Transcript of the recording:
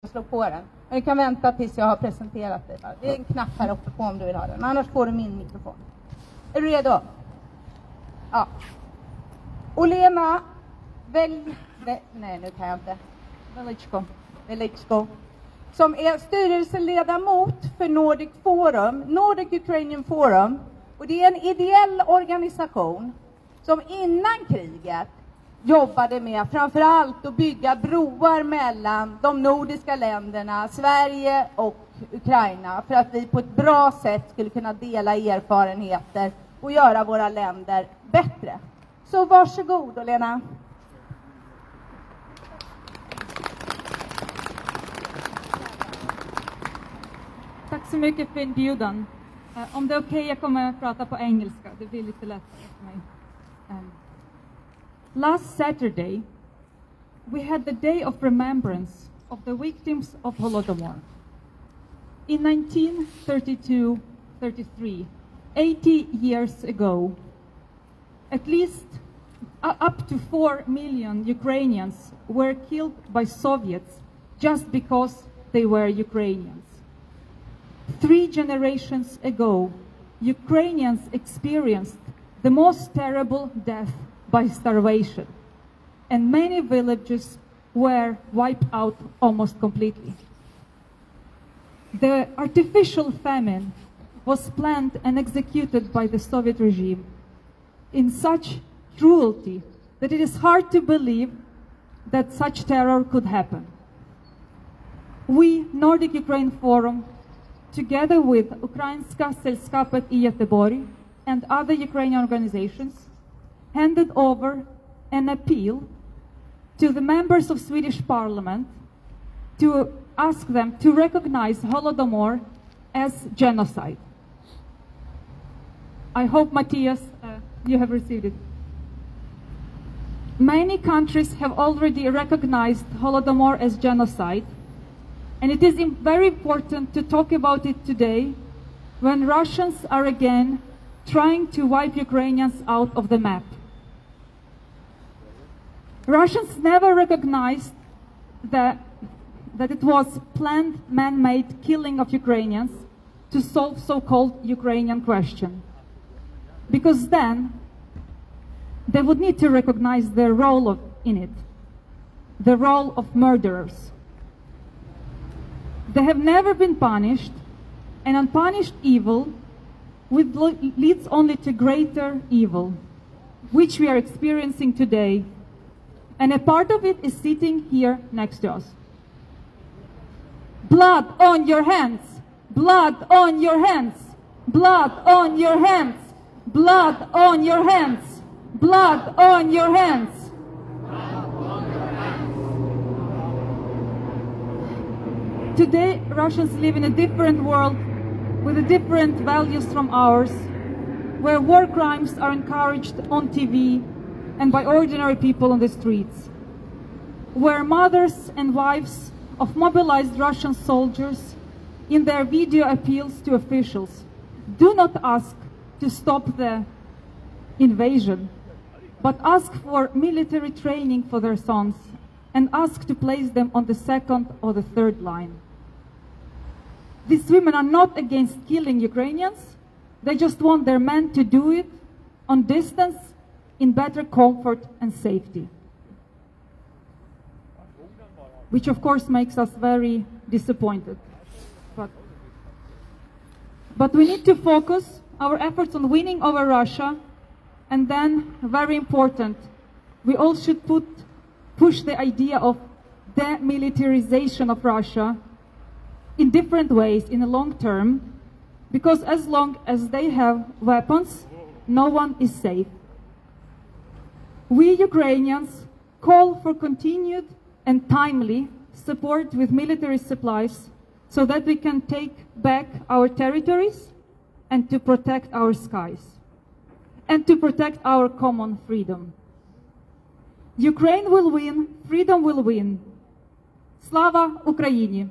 slå på den. Men du kan vänta tills jag har presenterat dig. Det är en knapp här uppe på om du vill ha den. Annars får du min mikrofon. Är du redo? Ja. Olena nu kan jag inte. Velychko. Som är styrelseledamot för Nordic Forum, Nordic Ukraine Forum. Och det är en ideell organisation som innan kriget jobbade med framförallt att bygga broar mellan de nordiska länderna, Sverige och Ukraina, för att vi på ett bra sätt skulle kunna dela erfarenheter och göra våra länder bättre. Så varsågod, Olena. Tack så mycket för inbjudan. Om det är okej, jag kommer att prata på engelska. Det blir lite lättare för mig. Last Saturday, we had the Day of Remembrance of the victims of Holodomor. In 1932-33, 80 years ago, at least up to 4 million Ukrainians were killed by Soviets just because they were Ukrainians. 3 generations ago, Ukrainians experienced the most terrible death by starvation, and many villages were wiped out almost completely. The artificial famine was planned and executed by the Soviet regime in such cruelty that it is hard to believe that such terror could happen. We, Nordic Ukraine Forum, together with Ukrainska Sällskapet i Göteborg and other Ukrainian organizations, handed over an appeal to the members of Swedish Parliament to ask them to recognize Holodomor as genocide. I hope, Matthias, you have received it. Many countries have already recognized Holodomor as genocide, and it is very important to talk about it today when Russians are again trying to wipe Ukrainians out of the map. Russians never recognized that it was planned man-made killing of Ukrainians to solve so-called Ukrainian question. Because then they would need to recognize their role in it, the role of murderers. They have never been punished, and unpunished evil leads only to greater evil, which we are experiencing today. And a part of it is sitting here next to us. Blood on your hands! Blood on your hands! Blood on your hands! Blood on your hands! Blood on your hands! Today, Russians live in a different world with different values from ours, where war crimes are encouraged on TV and by ordinary people on the streets, where mothers and wives of mobilized Russian soldiers in their video appeals to officials do not ask to stop the invasion, but ask for military training for their sons and ask to place them on the 2nd or the 3rd line. These women are not against killing Ukrainians. They just want their men to do it on distance, in better comfort and safety. Which of course makes us very disappointed. But we need to focus our efforts on winning over Russia, and then, very important, we all should push the idea of demilitarization of Russia in different ways in the long term, because as long as they have weapons, no one is safe. We Ukrainians call for continued and timely support with military supplies so that we can take back our territories and to protect our skies and to protect our common freedom. Ukraine will win, freedom will win. Slava Ukraini!